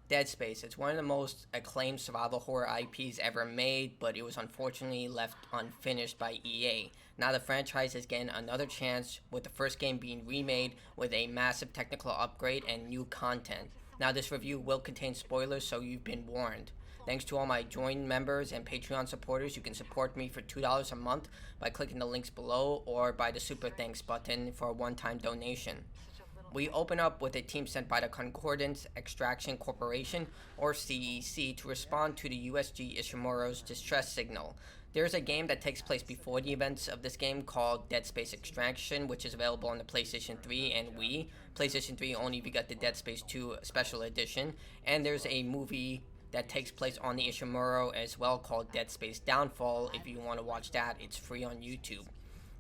Dead Space. It's one of the most acclaimed survival horror IPs ever made, but it was unfortunately left unfinished by EA. Now the franchise is getting another chance, with the first game being remade with a massive technical upgrade and new content. Now this review will contain spoilers, so you've been warned. Thanks to all my join members and Patreon supporters. You can support me for $2 a month by clicking the links below or by the super thanks button for a one-time donation. We open up with a team sent by the Concordance Extraction Corporation, or CEC, to respond to the USG Ishimura's distress signal. There is a game that takes place before the events of this game called Dead Space Extraction, which is available on the PlayStation 3 and Wii. PlayStation 3 only if you got the Dead Space 2 Special Edition. And there's a movie that takes place on the Ishimura as well called Dead Space Downfall. If you want to watch that, it's free on YouTube.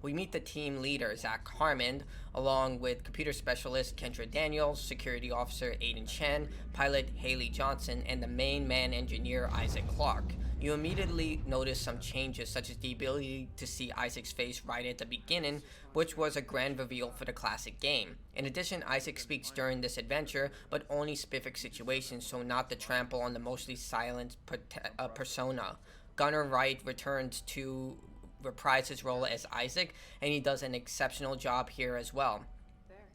We meet the team leader, Zach Harmon, along with computer specialist Kendra Daniels, security officer Aiden Chen, pilot Haley Johnson, and the main man engineer Isaac Clarke. You immediately notice some changes, such as the ability to see Isaac's face right at the beginning, which was a grand reveal for the classic game. In addition, Isaac speaks during this adventure, but only specific situations, so not the trample on the mostly silent persona. Gunnar Wright returns to reprise his role as Isaac, and he does an exceptional job here as well.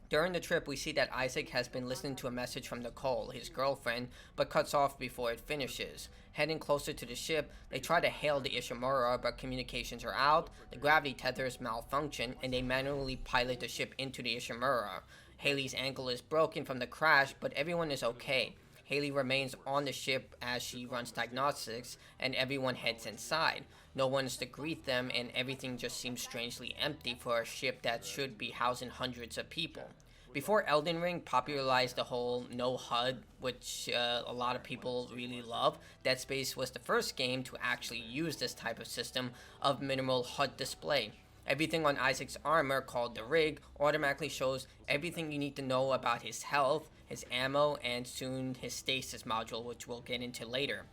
During the trip, we see that Isaac has been listening to a message from Nicole, his girlfriend, but cuts off before it finishes. Heading closer to the ship, they try to hail the Ishimura, but communications are out, the gravity tethers malfunction, and they manually pilot the ship into the Ishimura. Haley's ankle is broken from the crash, but everyone is okay. Haley remains on the ship as she runs diagnostics, and everyone heads inside. No one is to greet them, and everything just seems strangely empty for a ship that should be housing hundreds of people. Before Elden Ring popularized the whole no HUD, which a lot of people really love, Dead Space was the first game to actually use this type of system of minimal HUD display. Everything on Isaac's armor, called the rig, automatically shows everything you need to know about his health, his ammo, and soon his stasis module, which we'll get into later.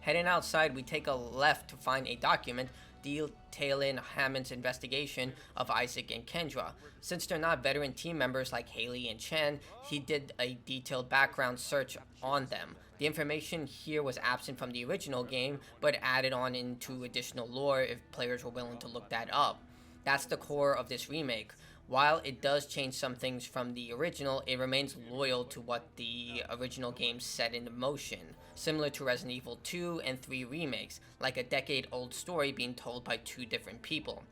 Heading outside, we take a left to find a document detailing Hammond's investigation of Isaac and Kendra. Since they're not veteran team members like Haley and Chen, he did a detailed background search on them. The information here was absent from the original game, but added on into additional lore if players were willing to look that up. That's the core of this remake. While it does change some things from the original, it remains loyal to what the original game set into motion, similar to Resident Evil 2 and 3 remakes, like a decade-old story being told by two different people.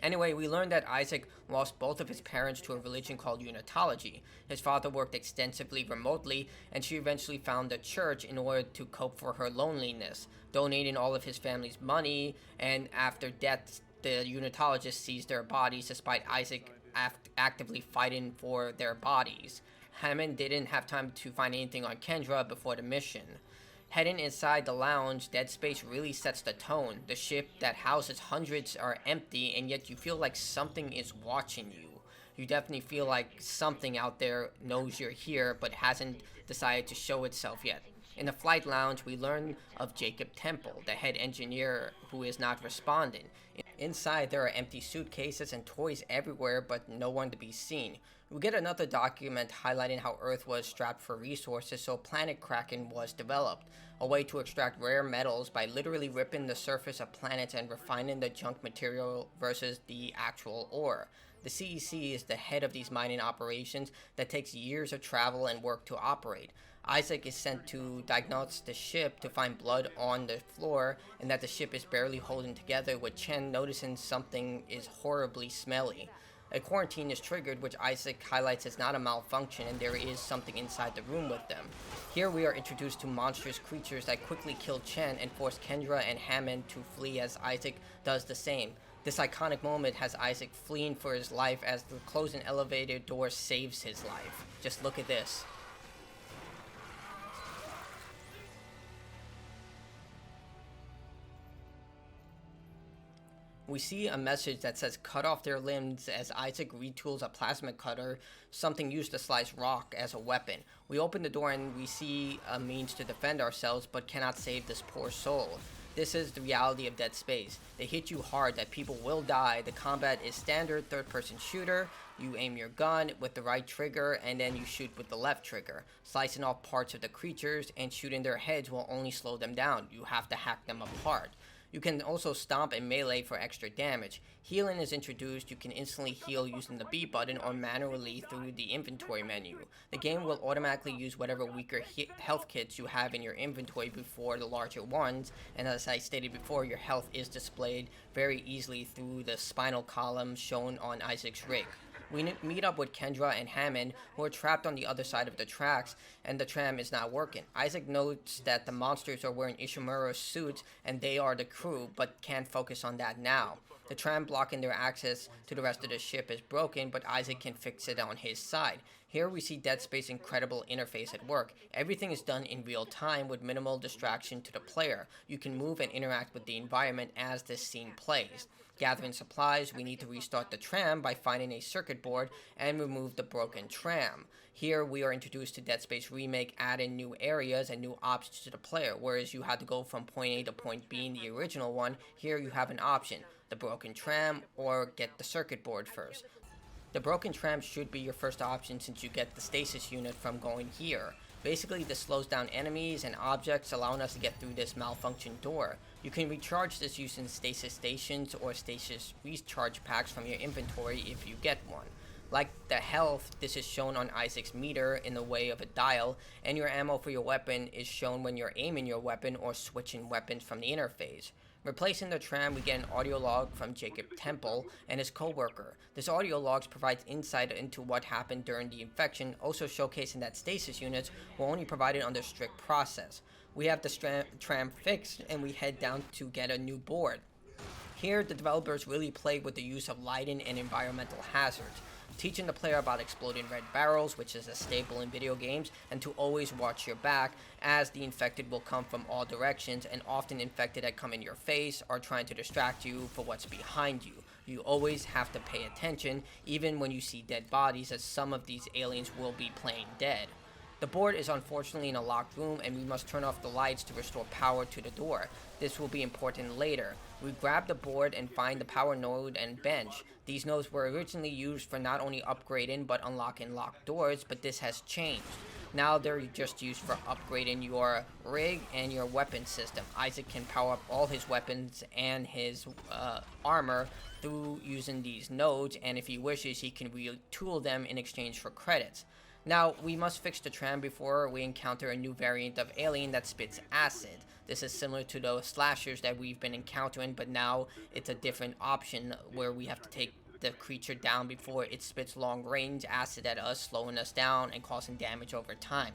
Anyway, we learned that Isaac lost both of his parents to a religion called Unitology. His father worked extensively remotely, and she eventually found a church in order to cope for her loneliness, donating all of his family's money, and after death, the Unitologist seized their bodies despite Isaac actively fighting for their bodies. Hammond didn't have time to find anything on Kendra before the mission. Heading inside the lounge, Dead Space really sets the tone. The ship that houses hundreds are empty, and yet you feel like something is watching you. You definitely feel like something out there knows you're here, but hasn't decided to show itself yet. In the flight lounge, we learn of Jacob Temple, the head engineer who is not responding. Inside, there are empty suitcases and toys everywhere, but no one to be seen. We get another document highlighting how Earth was strapped for resources, so Planet Kraken was developed, a way to extract rare metals by literally ripping the surface of planets and refining the junk material versus the actual ore. The CEC is the head of these mining operations that takes years of travel and work to operate. Isaac is sent to diagnose the ship to find blood on the floor and that the ship is barely holding together, with Chen noticing something is horribly smelly. A quarantine is triggered, which Isaac highlights as not a malfunction, and there is something inside the room with them. Here we are introduced to monstrous creatures that quickly kill Chen and force Kendra and Hammond to flee as Isaac does the same. This iconic moment has Isaac fleeing for his life as the closing elevator door saves his life. Just look at this. We see a message that says cut off their limbs as Isaac retools a plasma cutter, something used to slice rock, as a weapon. We open the door and we see a means to defend ourselves but cannot save this poor soul. This is the reality of Dead Space. They hit you hard that people will die. The combat is standard third-person shooter. You aim your gun with the right trigger and then you shoot with the left trigger. Slicing off parts of the creatures and shooting their heads will only slow them down. You have to hack them apart. You can also stomp and melee for extra damage. Healing is introduced. You can instantly heal using the B button or manually through the inventory menu. The game will automatically use whatever weaker health kits you have in your inventory before the larger ones, and as I stated before, your health is displayed very easily through the spinal column shown on Isaac's rig. We meet up with Kendra and Hammond, who are trapped on the other side of the tracks, and the tram is not working. Isaac notes that the monsters are wearing Ishimura suits, and they are the crew, but can't focus on that now. The tram blocking their access to the rest of the ship is broken, but Isaac can fix it on his side. Here we see Dead Space's incredible interface at work. Everything is done in real time with minimal distraction to the player. You can move and interact with the environment as this scene plays. Gathering supplies, we need to restart the tram by finding a circuit board and remove the broken tram. Here we are introduced to Dead Space Remake, adding new areas and new options to the player. Whereas you had to go from point A to point B in the original one, here you have an option: the broken tram or get the circuit board first. The broken tram should be your first option since you get the stasis unit from going here. Basically, this slows down enemies and objects, allowing us to get through this malfunctioned door. You can recharge this using stasis stations or stasis recharge packs from your inventory if you get one. Like the health, this is shown on Isaac's meter in the way of a dial, and your ammo for your weapon is shown when you're aiming your weapon or switching weapons from the interface. Replacing the tram, we get an audio log from Jacob Temple and his co-worker. This audio log provides insight into what happened during the infection, also showcasing that stasis units were only provided under strict process. We have the tram fixed and we head down to get a new board. Here, the developers really played with the use of lighting and environmental hazards, teaching the player about exploding red barrels, which is a staple in video games, and to always watch your back, as the infected will come from all directions, and often infected that come in your face are trying to distract you for what's behind you. You always have to pay attention, even when you see dead bodies, as some of these aliens will be playing dead. The board is unfortunately in a locked room, and we must turn off the lights to restore power to the door. This will be important later. We grab the board and find the power node and bench. These nodes were originally used for not only upgrading but unlocking locked doors, but this has changed. Now they're just used for upgrading your rig and your weapon system. Isaac can power up all his weapons and his armor through using these nodes, and if he wishes, he can retool them in exchange for credits. Now, we must fix the tram before we encounter a new variant of alien that spits acid. This is similar to those slashers that we've been encountering, but now it's a different option where we have to take the creature down before it spits long-range acid at us, slowing us down and causing damage over time.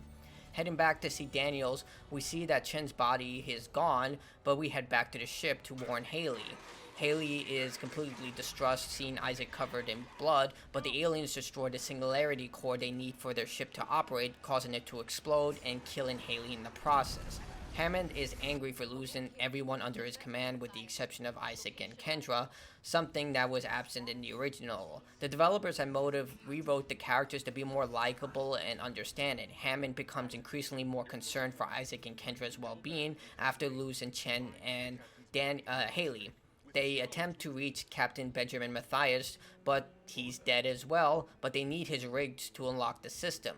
Heading back to see Daniels, we see that Chen's body is gone, but we head back to the ship to warn Haley. Haley is completely distressed, seeing Isaac covered in blood, but the aliens destroy the singularity core they need for their ship to operate, causing it to explode and killing Haley in the process. Hammond is angry for losing everyone under his command with the exception of Isaac and Kendra, something that was absent in the original. The developers at Motive rewrote the characters to be more likable and understanding. Hammond becomes increasingly more concerned for Isaac and Kendra's well-being after losing Chen and Haley. They attempt to reach Captain Benjamin Mathias, but he's dead as well, but they need his rigs to unlock the system.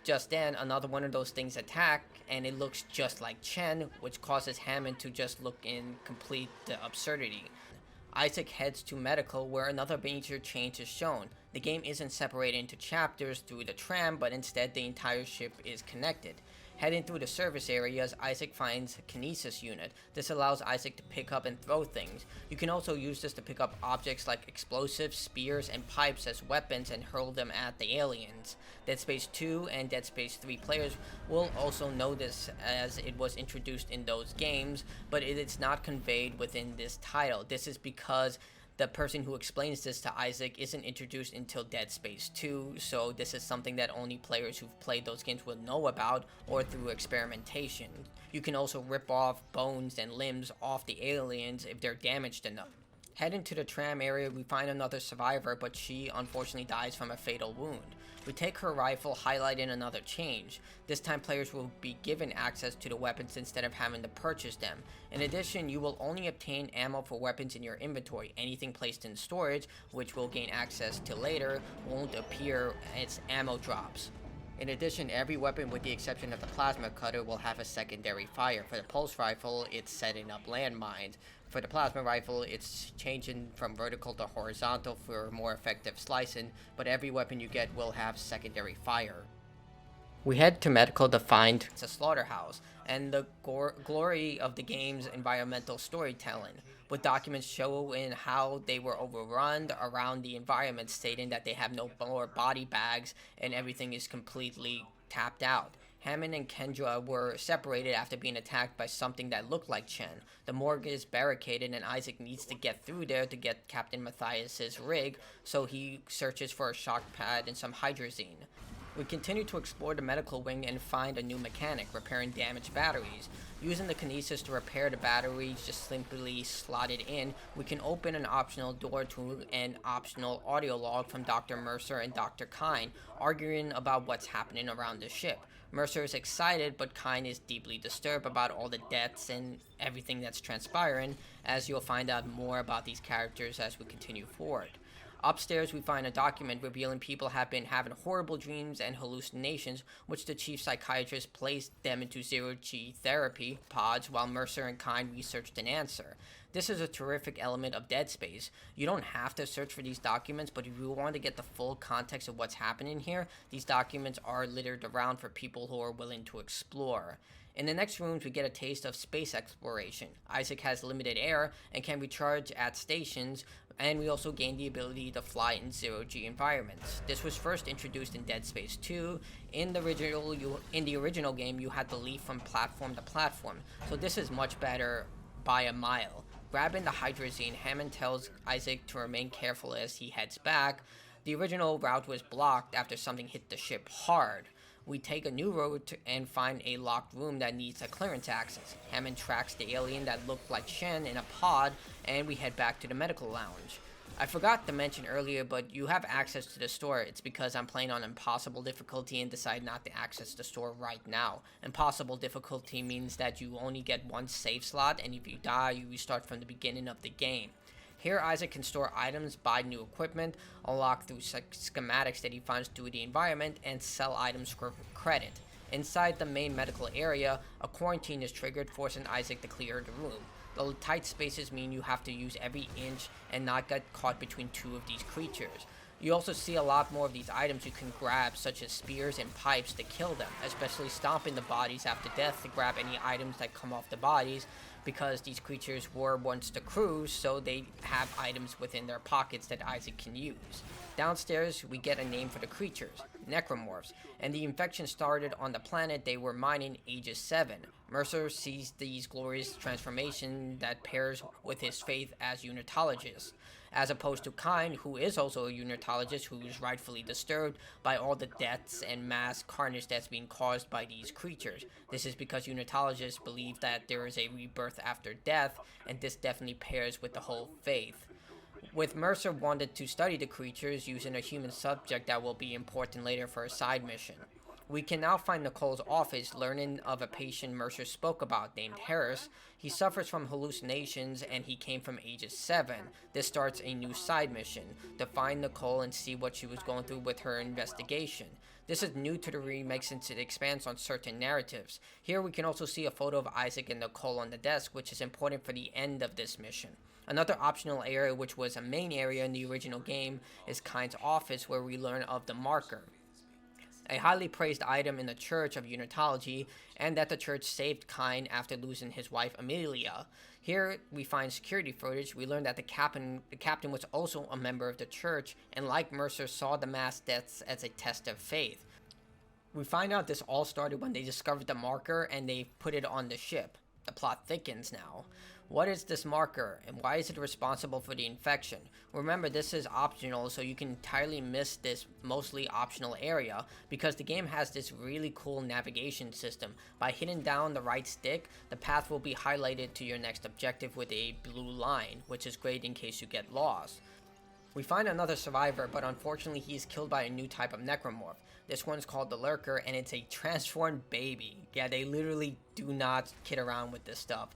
Just then, another one of those things attack, and it looks just like Chen, which causes Hammond to just look in complete absurdity. Isaac heads to medical, where another major change is shown. The game isn't separated into chapters through the tram, but instead the entire ship is connected. Heading through the service areas, Isaac finds a kinesis unit. This allows Isaac to pick up and throw things. You can also use this to pick up objects like explosives, spears, and pipes as weapons and hurl them at the aliens. Dead Space 2 and Dead Space 3 players will also know this as it was introduced in those games, but it is not conveyed within this title. This is because the person who explains this to Isaac isn't introduced until Dead Space 2, so this is something that only players who've played those games will know about or through experimentation. You can also rip off bones and limbs off the aliens if they're damaged enough. Heading to the tram area, we find another survivor, but she unfortunately dies from a fatal wound. We take her rifle, highlighting another change. This time players will be given access to the weapons instead of having to purchase them. In addition, you will only obtain ammo for weapons in your inventory. Anything placed in storage, which we'll gain access to later, won't appear as ammo drops. In addition, every weapon with the exception of the plasma cutter will have a secondary fire. For the pulse rifle, it's setting up landmines. For the plasma rifle, it's changing from vertical to horizontal for more effective slicing, but every weapon you get will have secondary fire. We head to medical to find it's a slaughterhouse, and the glory of the game's environmental storytelling, with documents showing how they were overrun around the environment, stating that they have no more body bags and everything is completely tapped out. Hammond and Kendra were separated after being attacked by something that looked like Chen. The morgue is barricaded and Isaac needs to get through there to get Captain Matthias's rig, so he searches for a shock pad and some hydrazine. We continue to explore the medical wing and find a new mechanic, repairing damaged batteries. Using the kinesis to repair the batteries just simply slotted in, we can open an optional door to an optional audio log from Dr. Mercer and Dr. Kine, arguing about what's happening around the ship. Mercer is excited, but Kine is deeply disturbed about all the deaths and everything that's transpiring, as you'll find out more about these characters as we continue forward. Upstairs, we find a document revealing people have been having horrible dreams and hallucinations, which the chief psychiatrist placed them into zero-G therapy pods while Mercer and Kine researched an answer. This is a terrific element of Dead Space. You don't have to search for these documents, but if you want to get the full context of what's happening here, these documents are littered around for people who are willing to explore. In the next rooms, we get a taste of space exploration. Isaac has limited air and can recharge at stations, and we also gain the ability to fly in zero-G environments. This was first introduced in Dead Space 2. In the original game, you had to leap from platform to platform, so this is much better by a mile. Grabbing the hydrazine, Hammond tells Isaac to remain careful as he heads back. The original route was blocked after something hit the ship hard. We take a new road and find a locked room that needs a clearance access. Hammond tracks the alien that looked like Shen in a pod, and we head back to the medical lounge. I forgot to mention earlier, but you have access to the store. It's because I'm playing on impossible difficulty and decide not to access the store right now. Impossible difficulty means that you only get one save slot, and if you die, you restart from the beginning of the game. Here, Isaac can store items, buy new equipment, unlock through schematics that he finds through the environment, and sell items for credit. Inside the main medical area, a quarantine is triggered, forcing Isaac to clear the room. The tight spaces mean you have to use every inch and not get caught between two of these creatures. You also see a lot more of these items you can grab, such as spears and pipes, to kill them, especially stomping the bodies after death to grab any items that come off the bodies, because these creatures were once the crew, so they have items within their pockets that Isaac can use. Downstairs, we get a name for the creatures, necromorphs, and the infection started on the planet they were mining, Aegis 7. Mercer sees these glorious transformation that pairs with his faith as unitologist, as opposed to Kine, who is also a unitologist who is rightfully disturbed by all the deaths and mass carnage that's being caused by these creatures. This is because unitologists believe that there is a rebirth after death, and this definitely pairs with the whole faith. With Mercer wanted to study the creatures using a human subject that will be important later for a side mission. We can now find Nicole's office, learning of a patient Mercer spoke about named Harris. He suffers from hallucinations and he came from Aegis 7. This starts a new side mission, to find Nicole and see what she was going through with her investigation. This is new to the remake since it expands on certain narratives. Here we can also see a photo of Isaac and Nicole on the desk, which is important for the end of this mission. Another optional area, which was a main area in the original game, is Kine's office, where we learn of the marker, a highly praised item in the Church of Unitology, and that the church saved Kine after losing his wife Amelia. Here we find security footage. We learn that the captain was also a member of the church, and like Mercer, saw the mass deaths as a test of faith. We find out this all started when they discovered the marker and they put it on the ship. The plot thickens now. What is this marker, and why is it responsible for the infection? Remember, this is optional, so you can entirely miss this mostly optional area, because the game has this really cool navigation system. By hitting down the right stick, the path will be highlighted to your next objective with a blue line, which is great in case you get lost. We find another survivor, but unfortunately he is killed by a new type of necromorph. This one's called the Lurker, and it's a transformed baby. Yeah, they literally do not kid around with this stuff.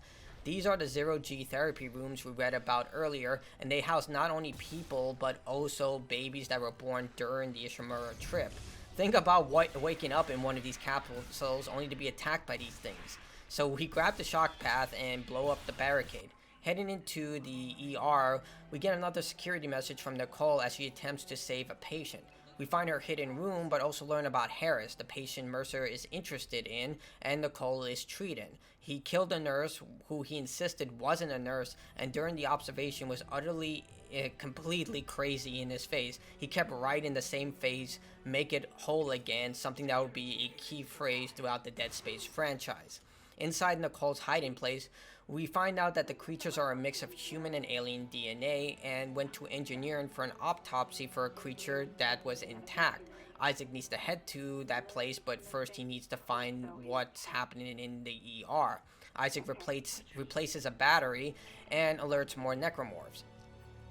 These are the zero-G therapy rooms we read about earlier, and they house not only people, but also babies that were born during the Ishimura trip. Think about waking up in one of these capsules only to be attacked by these things. So we grab the shock path and blow up the barricade. Heading into the ER, we get another security message from Nicole as she attempts to save a patient. We find her hidden room, but also learn about Harris, the patient Mercer is interested in, and Nicole is treating. He killed a nurse who he insisted wasn't a nurse, and during the observation was utterly, completely crazy in his face. He kept right in the same phase, make it whole again, something that would be a key phrase throughout the Dead Space franchise. Inside Nicole's hiding place, we find out that the creatures are a mix of human and alien DNA and went to engineering for an autopsy for a creature that was intact. Isaac needs to head to that place, but first he needs to find what's happening in the ER. Isaac replaces a battery and alerts more necromorphs.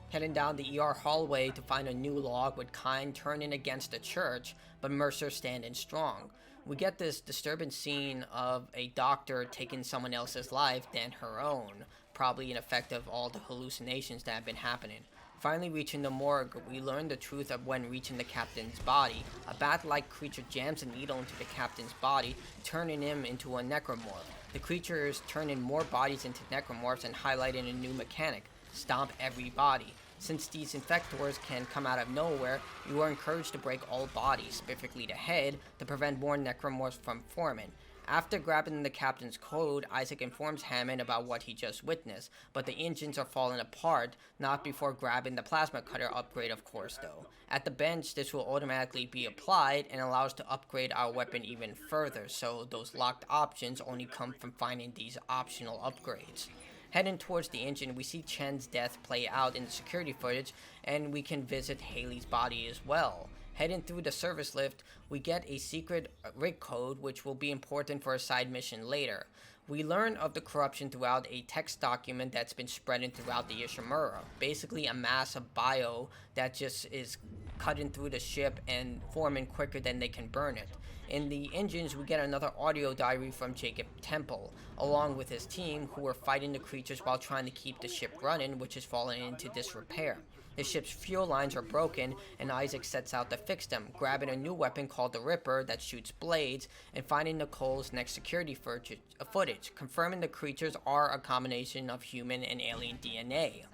Heading down the ER hallway to find a new log with Kine turning against the church, but Mercer standing strong. We get this disturbing scene of a doctor taking someone else's life than her own, probably an effect of all the hallucinations that have been happening. Finally reaching the morgue, we learn the truth of when reaching the captain's body. A bat-like creature jams a needle into the captain's body, turning him into a necromorph. The creature is turning more bodies into necromorphs and highlighting a new mechanic: stomp every body. Since these infectors can come out of nowhere, you are encouraged to break all bodies, specifically the head, to prevent more necromorphs from forming. After grabbing the captain's code, Isaac informs Hammond about what he just witnessed, but the engines are falling apart, not before grabbing the plasma cutter upgrade, of course, though. At the bench, this will automatically be applied and allow us to upgrade our weapon even further, so those locked options only come from finding these optional upgrades. Heading towards the engine, we see Chen's death play out in the security footage, and we can visit Haley's body as well. Heading through the service lift, we get a secret rig code, which will be important for a side mission later. We learn of the corruption throughout a text document that's been spreading throughout the Ishimura. Basically a mass of bio that just is cutting through the ship and forming quicker than they can burn it. In the engines, we get another audio diary from Jacob Temple, along with his team, who are fighting the creatures while trying to keep the ship running, which is falling into disrepair. The ship's fuel lines are broken, and Isaac sets out to fix them, grabbing a new weapon called the Ripper that shoots blades, and finding Nicole's next security footage, confirming the creatures are a combination of human and alien DNA.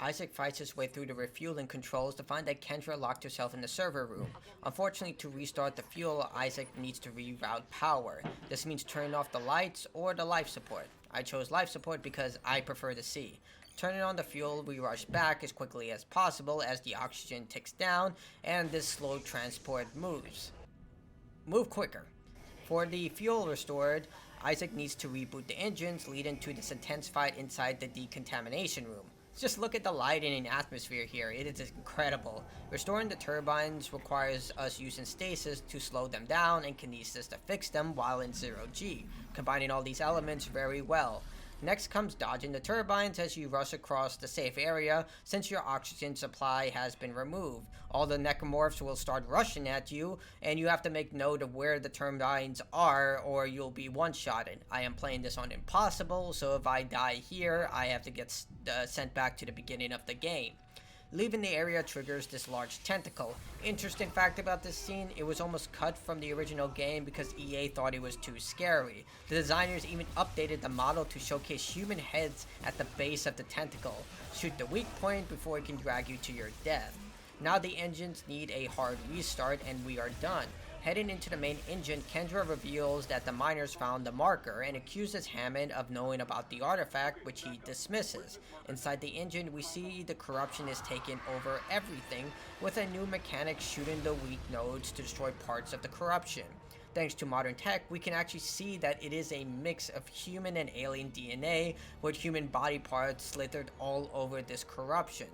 Isaac fights his way through the refueling controls to find that Kendra locked herself in the server room. Unfortunately, to restart the fuel, Isaac needs to reroute power. This means turning off the lights or the life support. I chose life support because I prefer to see. Turning on the fuel, we rush back as quickly as possible as the oxygen ticks down and this slow transport moves. Move quicker. For the fuel restored, Isaac needs to reboot the engines, leading to this intense fight inside the decontamination room. Just look at the lighting and atmosphere here, it is incredible. Restoring the turbines requires us using stasis to slow them down and kinesis to fix them while in 0G, combining all these elements very well. Next comes dodging the turbines as you rush across the safe area since your oxygen supply has been removed. All the necromorphs will start rushing at you, and you have to make note of where the turbines are or you'll be one-shotted. I am playing this on Impossible, so if I die here, I have to get sent back to the beginning of the game. Leaving the area triggers this large tentacle. Interesting fact about this scene, it was almost cut from the original game because EA thought it was too scary. The designers even updated the model to showcase human heads at the base of the tentacle. Shoot the weak point before it can drag you to your death. Now the engines need a hard restart and we are done. Heading into the main engine, Kendra reveals that the miners found the marker and accuses Hammond of knowing about the artifact, which he dismisses. Inside the engine, we see the corruption is taking over everything, with a new mechanic shooting the weak nodes to destroy parts of the corruption. Thanks to modern tech, we can actually see that it is a mix of human and alien DNA, with human body parts slithered all over this corruption.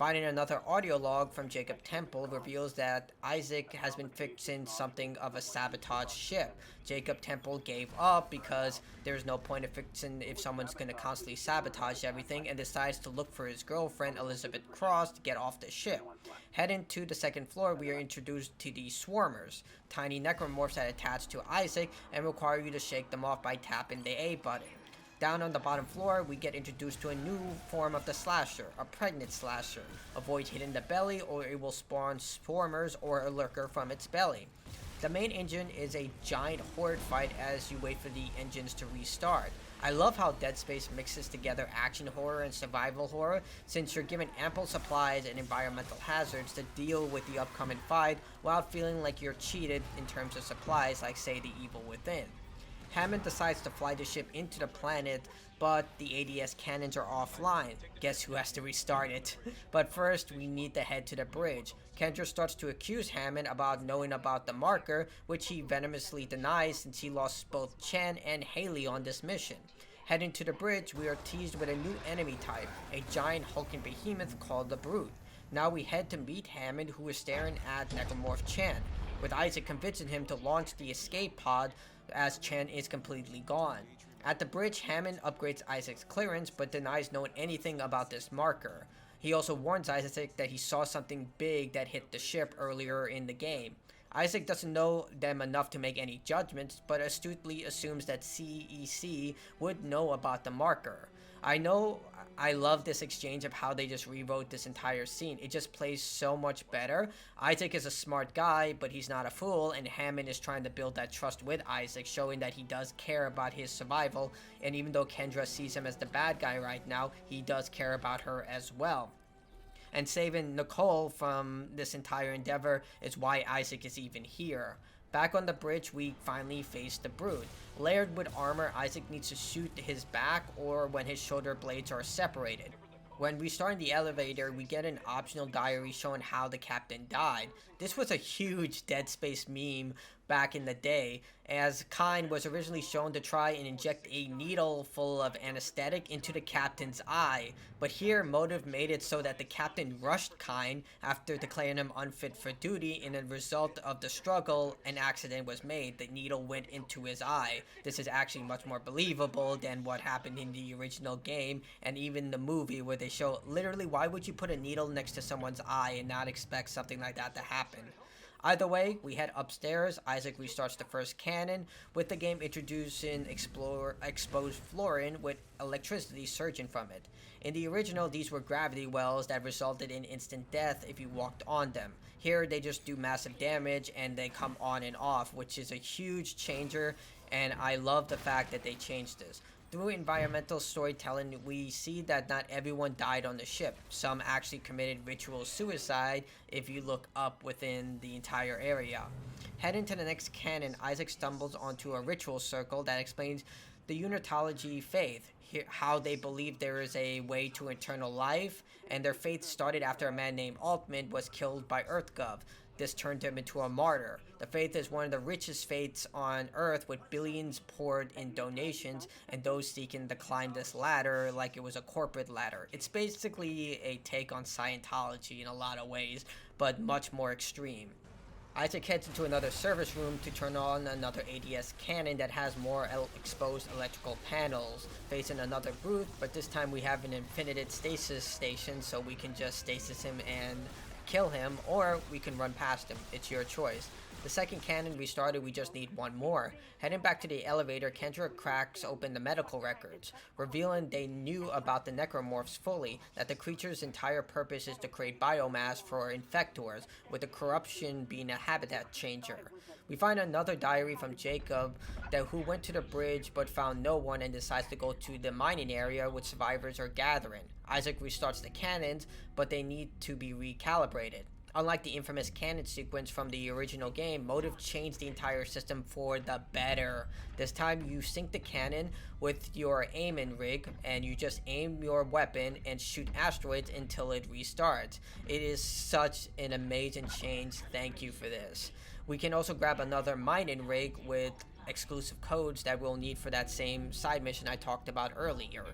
Finding another audio log from Jacob Temple reveals that Isaac has been fixing something of a sabotaged ship. Jacob Temple gave up because there's no point of fixing if someone's going to constantly sabotage everything, and decides to look for his girlfriend Elizabeth Cross to get off the ship. Heading to the second floor, we are introduced to the Swarmers, tiny necromorphs that attach to Isaac and require you to shake them off by tapping the A button. Down on the bottom floor, we get introduced to a new form of the slasher, a pregnant slasher. Avoid hitting the belly or it will spawn swarmers or a lurker from its belly. The main engine is a giant horde fight as you wait for the engines to restart. I love how Dead Space mixes together action horror and survival horror, since you're given ample supplies and environmental hazards to deal with the upcoming fight without feeling like you're cheated in terms of supplies, like say the Evil Within. Hammond decides to fly the ship into the planet, but the ADS cannons are offline. Guess who has to restart it? But first, we need to head to the bridge. Kendra starts to accuse Hammond about knowing about the marker, which he venomously denies since he lost both Chen and Haley on this mission. Heading to the bridge, we are teased with a new enemy type, a giant hulking behemoth called the Brute. Now we head to meet Hammond, who is staring at Necromorph Chan, with Isaac convincing him to launch the escape pod as Chen is completely gone. At the bridge, Hammond upgrades Isaac's clearance but denies knowing anything about this marker. He also warns Isaac that he saw something big that hit the ship earlier in the game. Isaac doesn't know them enough to make any judgments, but astutely assumes that CEC would know about the marker. I love this exchange of how they just rewrote this entire scene. It just plays so much better. Isaac is a smart guy, but he's not a fool, and Hammond is trying to build that trust with Isaac, showing that he does care about his survival, and even though Kendra sees him as the bad guy right now, he does care about her as well. And saving Nicole from this entire endeavor is why Isaac is even here. Back on the bridge, we finally face the Brood. Layered with armor, Isaac needs to shoot his back or when his shoulder blades are separated. When we start in the elevator, we get an optional diary showing how the captain died. This was a huge Dead Space meme back in the day, as Kyne was originally shown to try and inject a needle full of anesthetic into the captain's eye, but here Motive made it so that the captain rushed Kyne after declaring him unfit for duty, and as a result of the struggle, an accident was made. The needle went into his eye. This is actually much more believable than what happened in the original game, and even the movie where they show literally why would you put a needle next to someone's eye and not expect something like that to happen. Either way, we head upstairs. Isaac restarts the first cannon, with the game introducing exposed fluorine with electricity surging from it. In the original, these were gravity wells that resulted in instant death if you walked on them. Here, they just do massive damage and they come on and off, which is a huge changer, and I love the fact that they changed this. Through environmental storytelling, we see that not everyone died on the ship. Some actually committed ritual suicide if you look up within the entire area. Heading to the next canon, Isaac stumbles onto a ritual circle that explains the Unitology faith, how they believe there is a way to eternal life, and their faith started after a man named Altman was killed by EarthGov. This turned him into a martyr. The faith is one of the richest faiths on Earth, with billions poured in donations and those seeking to climb this ladder like it was a corporate ladder. It's basically a take on Scientology in a lot of ways, but much more extreme. Isaac heads into another service room to turn on another ADS cannon that has more exposed electrical panels, facing another Brute, but this time we have an infinited stasis station, so we can just stasis him and kill him, or we can run past him. It's your choice. The second cannon restarted, we just need one more. Heading back to the elevator, Kendra cracks open the medical records, revealing they knew about the necromorphs fully, that the creature's entire purpose is to create biomass for infectors, with the corruption being a habitat changer. We find another diary from Jacob who went to the bridge but found no one and decides to go to the mining area which survivors are gathering. Isaac restarts the cannons, but they need to be recalibrated. Unlike the infamous cannon sequence from the original game, Motive changed the entire system for the better. This time you sync the cannon with your aiming rig and you just aim your weapon and shoot asteroids until it restarts. It is such an amazing change. Thank you for this. We can also grab another mining rig with exclusive codes that we'll need for that same side mission I talked about earlier.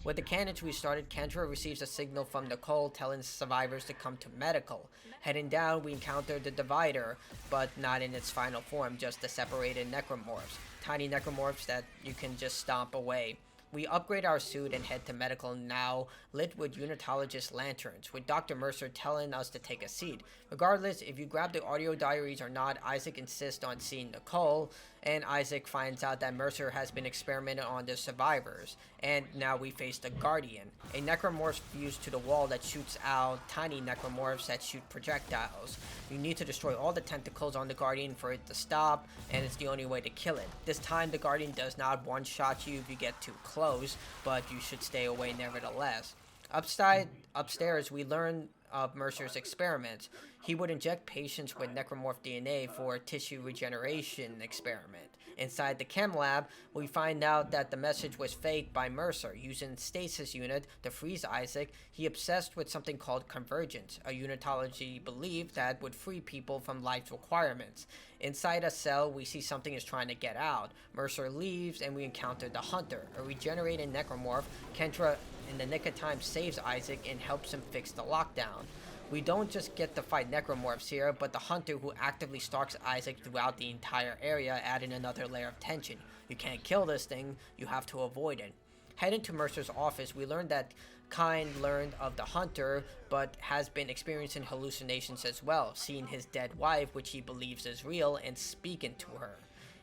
With the cannons restarted, Kendra receives a signal from Nicole telling survivors to come to medical. Heading down, we encounter the Divider, but not in its final form, just the separated necromorphs. Tiny necromorphs that you can just stomp away. We upgrade our suit and head to medical, now lit with unitologist lanterns, with Dr. Mercer telling us to take a seat. Regardless, if you grab the audio diaries or not, Isaac insists on seeing Nicole, and Isaac finds out that Mercer has been experimenting on the survivors. And now we face the Guardian, a necromorph fused to the wall that shoots out tiny necromorphs that shoot projectiles. You need to destroy all the tentacles on the Guardian for it to stop, and it's the only way to kill it. This time the Guardian does not one-shot you if you get too close, but you should stay away nevertheless. Upstairs, we learn of Mercer's experiments. He would inject patients with necromorph DNA for a tissue regeneration experiment. Inside the chem lab, we find out that the message was faked by Mercer. Using stasis unit to freeze Isaac, he obsessed with something called convergence, a unitology belief that would free people from life's requirements. Inside a cell, we see something is trying to get out. Mercer leaves, and we encounter the Hunter, a regenerated necromorph. Kendra, in the nick of time, saves Isaac and helps him fix the lockdown. We don't just get to fight necromorphs here, but the Hunter who actively stalks Isaac throughout the entire area, adding another layer of tension. You can't kill this thing, you have to avoid it. Heading to Mercer's office, we learn that Kine learned of the Hunter, but has been experiencing hallucinations as well, seeing his dead wife, which he believes is real, and speaking to her.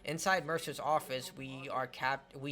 Inside Mercer's office, we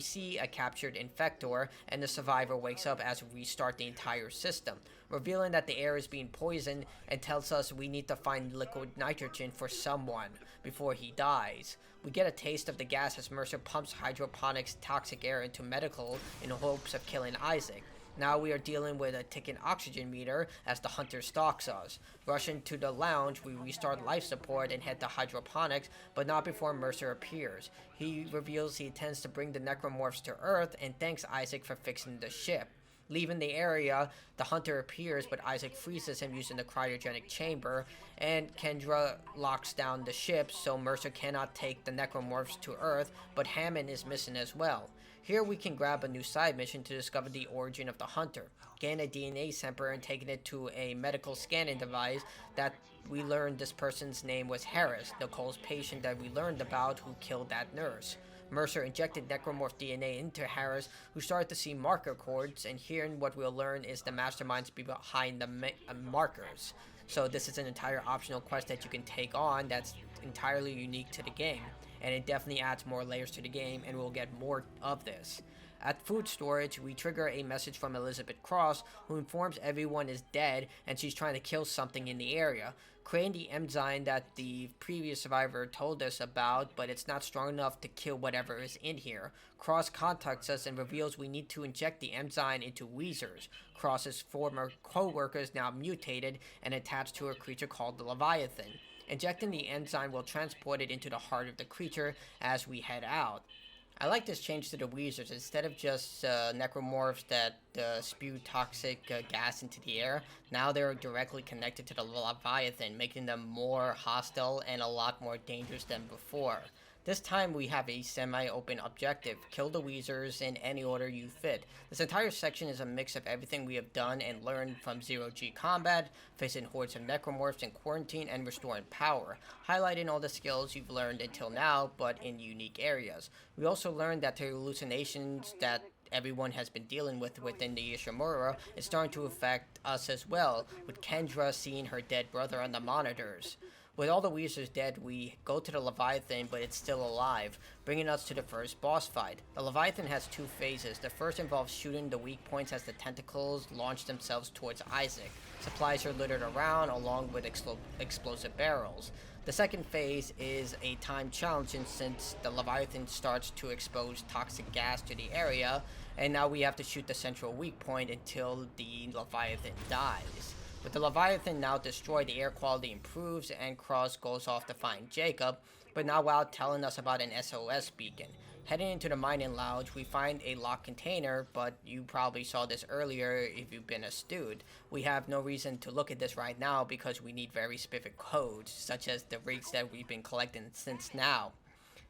see a captured infector, and the survivor wakes up as we restart the entire system, revealing that the air is being poisoned and tells us we need to find liquid nitrogen for someone before he dies. We get a taste of the gas as Mercer pumps hydroponics toxic air into medical in hopes of killing Isaac. Now we are dealing with a ticking oxygen meter as the Hunter stalks us. Rushing to the lounge, we restart life support and head to hydroponics, but not before Mercer appears. He reveals he intends to bring the necromorphs to Earth and thanks Isaac for fixing the ship. Leaving the area, the Hunter appears, but Isaac freezes him using the cryogenic chamber, and Kendra locks down the ship so Mercer cannot take the necromorphs to Earth, but Hammond is missing as well. Here we can grab a new side mission to discover the origin of the Hunter, gain a DNA sample and taking it to a medical scanning device that we learned this person's name was Harris, Nicole's patient that we learned about who killed that nurse. Mercer injected necromorph DNA into Harris, who started to see marker codes, and here what we'll learn is the masterminds behind the markers. So this is an entire optional quest that you can take on that's entirely unique to the game, and it definitely adds more layers to the game, and we'll get more of this. At food storage, we trigger a message from Elizabeth Cross, who informs everyone is dead and she's trying to kill something in the area, creating the enzyme that the previous survivor told us about, but it's not strong enough to kill whatever is in here. Cross contacts us and reveals we need to inject the enzyme into Weezers. Cross's former co-worker is now mutated and attached to a creature called the Leviathan. Injecting the enzyme will transport it into the heart of the creature as we head out. I like this change to the Weezers. Instead of just necromorphs that spew toxic gas into the air, now they're directly connected to the Leviathan, making them more hostile and a lot more dangerous than before. This time we have a semi-open objective, kill the Weezers in any order you fit. This entire section is a mix of everything we have done and learned from Zero-G combat, facing hordes of necromorphs in quarantine, and restoring power, highlighting all the skills you've learned until now, but in unique areas. We also learned that the hallucinations that everyone has been dealing with within the Ishimura is starting to affect us as well, with Kendra seeing her dead brother on the monitors. With all the Weezers dead, we go to the Leviathan, but it's still alive, bringing us to the first boss fight. The Leviathan has two phases. The first involves shooting the weak points as the tentacles launch themselves towards Isaac. Supplies are littered around, along with explosive barrels. The second phase is a time challenge since the Leviathan starts to expose toxic gas to the area, and now we have to shoot the central weak point until the Leviathan dies. With the Leviathan now destroyed, the air quality improves, and Cross goes off to find Jacob, but now while telling us about an SOS beacon. Heading into the mining lounge, we find a locked container, but you probably saw this earlier if you've been astute. We have no reason to look at this right now because we need very specific codes, such as the rigs that we've been collecting since now.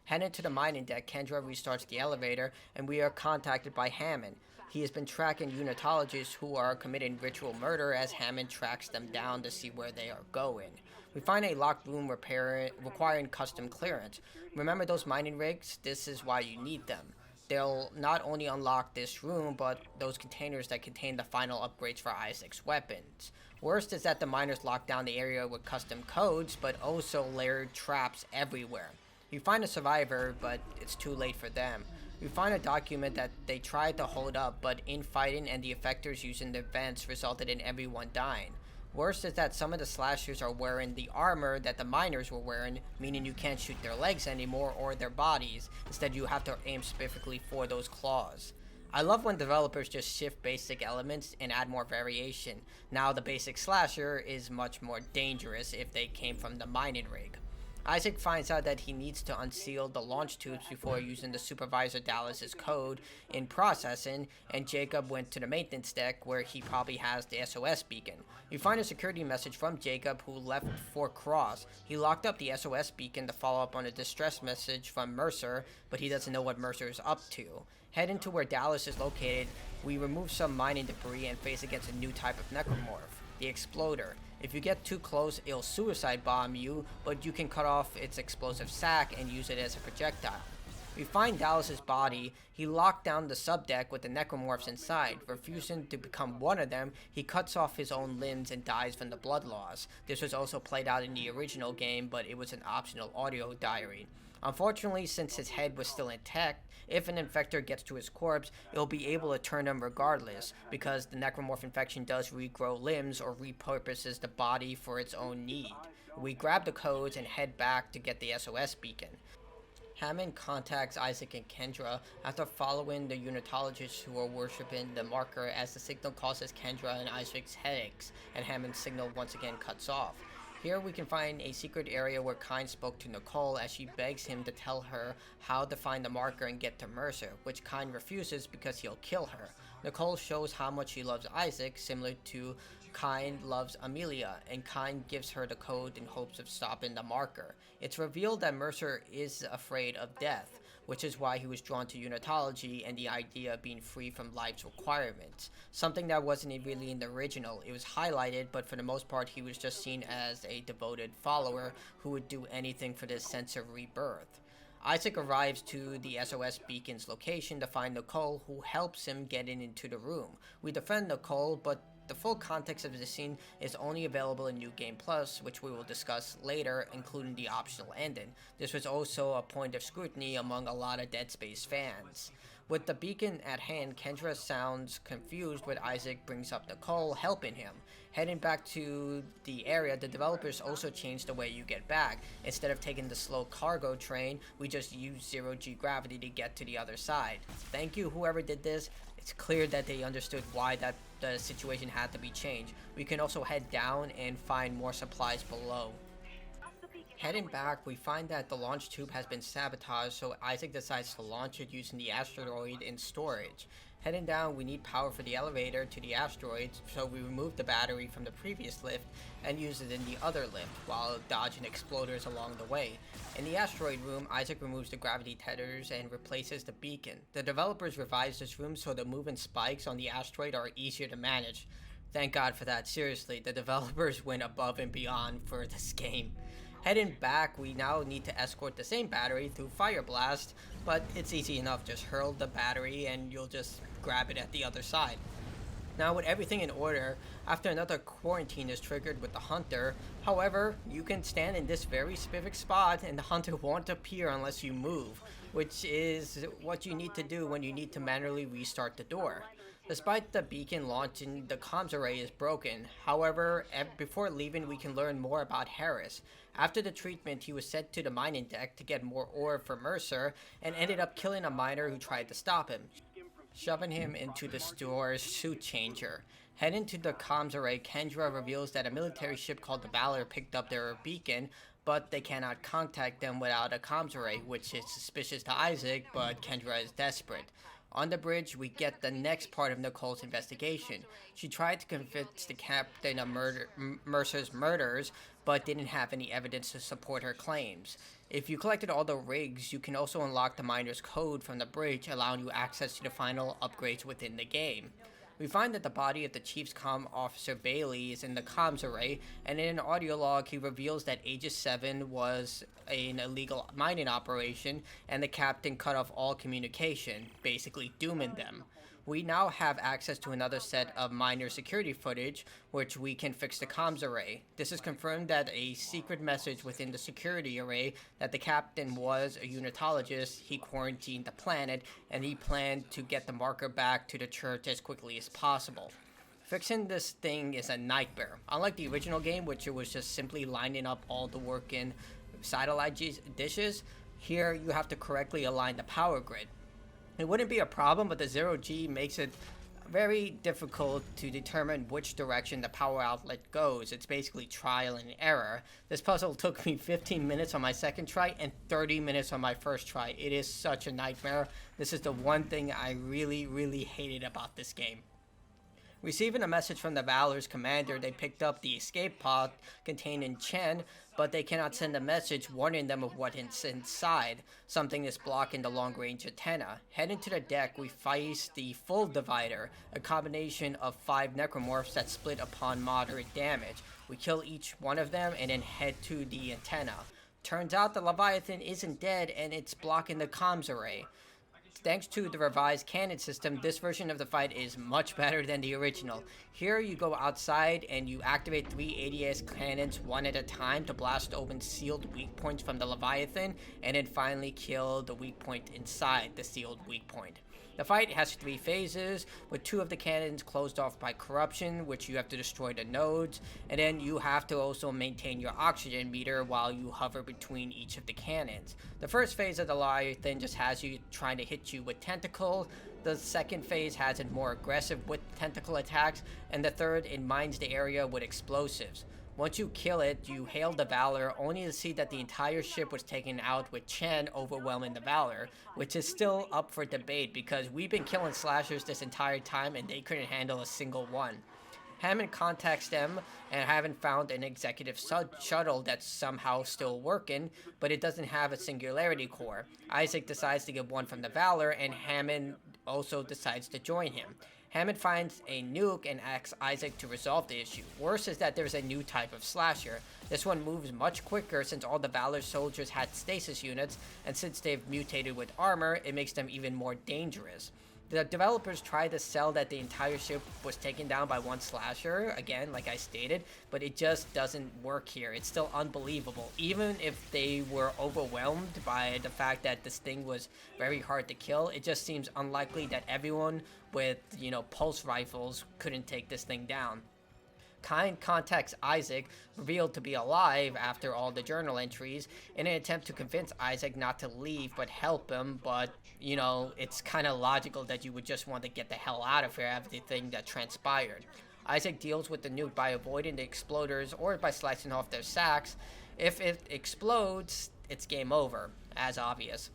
Heading to the mining deck, Kendra restarts the elevator, and we are contacted by Hammond. He has been tracking unitologists who are committing ritual murder as Hammond tracks them down to see where they are going. We find a locked room requiring custom clearance. Remember those mining rigs? This is why you need them. They'll not only unlock this room, but those containers that contain the final upgrades for Isaac's weapons. Worst is that the miners lock down the area with custom codes, but also layered traps everywhere. We find a survivor, but it's too late for them. We find a document that they tried to hold up, but infighting and the effectors using the vents resulted in everyone dying. Worst is that some of the slashers are wearing the armor that the miners were wearing, meaning you can't shoot their legs anymore or their bodies. Instead, you have to aim specifically for those claws. I love when developers just shift basic elements and add more variation. Now the basic slasher is much more dangerous if they came from the mining rig. Isaac finds out that he needs to unseal the launch tubes before using the supervisor Dallas's code in processing, and Jacob went to the maintenance deck where he probably has the SOS beacon. We find a security message from Jacob who left for Cross. He locked up the SOS beacon to follow up on a distress message from Mercer, but he doesn't know what Mercer is up to. Heading to where Dallas is located, we remove some mining debris and face against a new type of necromorph, the Exploder. If you get too close, it'll suicide bomb you, but you can cut off its explosive sac and use it as a projectile. We find Dallas's body. He locked down the subdeck with the necromorphs inside. Refusing to become one of them, he cuts off his own limbs and dies from the blood loss. This was also played out in the original game, but it was an optional audio diary. Unfortunately, since his head was still intact, if an infector gets to his corpse, it'll be able to turn him regardless, because the necromorph infection does regrow limbs or repurposes the body for its own need. We grab the codes and head back to get the SOS beacon. Hammond contacts Isaac and Kendra after following the unitologists who are worshipping the marker as the signal causes Kendra and Isaac's headaches, and Hammond's signal once again cuts off. Here we can find a secret area where Kyne spoke to Nicole as she begs him to tell her how to find the marker and get to Mercer, which Kyne refuses because he'll kill her. Nicole shows how much she loves Isaac, similar to Kyne loves Amelia, and Kyne gives her the code in hopes of stopping the marker. It's revealed that Mercer is afraid of death, which is why he was drawn to unitology and the idea of being free from life's requirements. Something that wasn't really in the original. It was highlighted, but for the most part he was just seen as a devoted follower who would do anything for this sense of rebirth. Isaac arrives to the SOS beacon's location to find Nicole, who helps him get into the room. We defend Nicole, but the full context of the scene is only available in New Game Plus, which we will discuss later, including the optional ending. This was also a point of scrutiny among a lot of Dead Space fans. With the beacon at hand, Kendra sounds confused when Isaac brings up Nicole helping him. Heading back to the area, the developers also changed the way you get back. Instead of taking the slow cargo train, we just use zero-G gravity to get to the other side. Thank you whoever did this. It's clear that they understood why the situation had to be changed. We can also head down and find more supplies below. Heading back, we find that the launch tube has been sabotaged, so Isaac decides to launch it using the asteroid in storage. Heading down, we need power for the elevator to the asteroid, so we remove the battery from the previous lift and use it in the other lift, while dodging exploders along the way. In the asteroid room, Isaac removes the gravity tethers and replaces the beacon. The developers revised this room so the moving spikes on the asteroid are easier to manage. Thank God for that, seriously, the developers went above and beyond for this game. Heading back, we now need to escort the same battery through Fire Blast, but it's easy enough, just hurl the battery and you'll just grab it at the other side. Now with everything in order, after another quarantine is triggered with the Hunter, however, you can stand in this very specific spot and the Hunter won't appear unless you move, which is what you need to do when you need to manually restart the door. Despite the beacon launching, the comms array is broken. However, before leaving, we can learn more about Harris. After the treatment, he was sent to the mining deck to get more ore for Mercer and ended up killing a miner who tried to stop him, shoving him into the store's suit changer. Heading to the comms array, Kendra reveals that a military ship called the Valor picked up their beacon, but they cannot contact them without a comms array, which is suspicious to Isaac, but Kendra is desperate. On the bridge, we get the next part of Nicole's investigation. She tried to convince the captain of Mercer's murders, but didn't have any evidence to support her claims. If you collected all the rigs, you can also unlock the miner's code from the bridge, allowing you access to the final upgrades within the game. We find that the body of the Chief's comm officer Bailey is in the comms array, and in an audio log, he reveals that Aegis 7 was an illegal mining operation, and the captain cut off all communication, basically dooming them. We now have access to another set of miner security footage, which we can fix the comms array. This is confirmed that a secret message within the security array that the captain was a unitologist, he quarantined the planet, and he planned to get the marker back to the church as quickly as possible. Fixing this thing is a nightmare. Unlike the original game, which it was just simply lining up all the working satellite dishes, here you have to correctly align the power grid. It wouldn't be a problem, but the 0G makes it very difficult to determine which direction the power outlet goes. It's basically trial and error. This puzzle took me 15 minutes on my second try and 30 minutes on my first try. It is such a nightmare. This is the one thing I really hated about this game. Receiving a message from the Valor's commander, they picked up the escape pod containing Chen, but they cannot send a message warning them of what is inside. Something is blocking the long-range antenna. Heading to the deck, we face the Full Divider, a combination of 5 necromorphs that split upon moderate damage. We kill each one of them and then head to the antenna. Turns out the Leviathan isn't dead and it's blocking the comms array. Thanks to the revised cannon system, this version of the fight is much better than the original. Here you go outside and you activate 3 ADS cannons one at a time to blast open sealed weak points from the Leviathan, and then finally kill the weak point inside the sealed weak point. The fight has 3 phases, with 2 of the cannons closed off by corruption, which you have to destroy the nodes, and then you have to also maintain your oxygen meter while you hover between each of the cannons. The first phase of the Leviathan just has you trying to hit you with tentacles. The second phase has it more aggressive with tentacle attacks, and the third, it mines the area with explosives. Once you kill it, you hail the Valor, only to see that the entire ship was taken out with Chen overwhelming the Valor, which is still up for debate because we've been killing slashers this entire time and they couldn't handle a single one. Hammond contacts them and haven't found an executive shuttle that's somehow still working, but it doesn't have a singularity core. Isaac decides to get one from the Valor, and Hammond also decides to join him. Hammond finds a nuke and asks Isaac to resolve the issue. Worse is that there's a new type of slasher. This one moves much quicker since all the Valor soldiers had stasis units, and since they've mutated with armor, it makes them even more dangerous. The developers tried to sell that the entire ship was taken down by one slasher, again, like I stated, but it just doesn't work here. It's still unbelievable. Even if they were overwhelmed by the fact that this thing was very hard to kill, it just seems unlikely that everyone with, pulse rifles couldn't take this thing down. Kind contacts Isaac, revealed to be alive after all the journal entries, in an attempt to convince Isaac not to leave but help him, but, it's kind of logical that you would just want to get the hell out of here after everything that transpired. Isaac deals with the nuke by avoiding the exploders or by slicing off their sacks. If it explodes, it's game over, as obvious.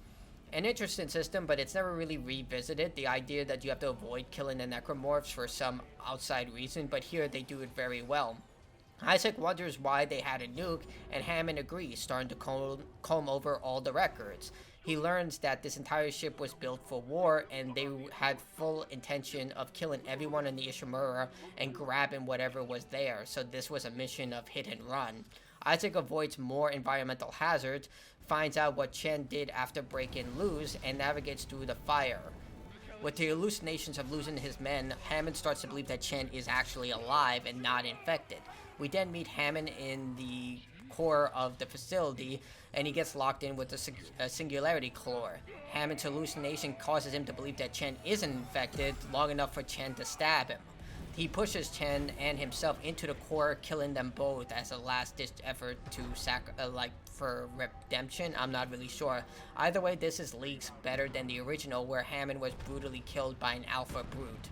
An interesting system, but it's never really revisited. The idea that you have to avoid killing the necromorphs for some outside reason, but here they do it very well. Isaac wonders why they had a nuke, and Hammond agrees, starting to comb over all the records. He learns that this entire ship was built for war, and they had full intention of killing everyone in the Ishimura and grabbing whatever was there, so this was a mission of hit and run. Isaac avoids more environmental hazards, finds out what Chen did after breaking loose, and navigates through the fire. With the hallucinations of losing his men, Hammond starts to believe that Chen is actually alive and not infected. We then meet Hammond in the core of the facility, and he gets locked in with a singularity core. Hammond's hallucination causes him to believe that Chen isn't infected long enough for Chen to stab him. He pushes Chen and himself into the core, killing them both as a last-ditch effort to for redemption. I'm not really sure. Either way, this is leagues better than the original, where Hammond was brutally killed by an alpha brute.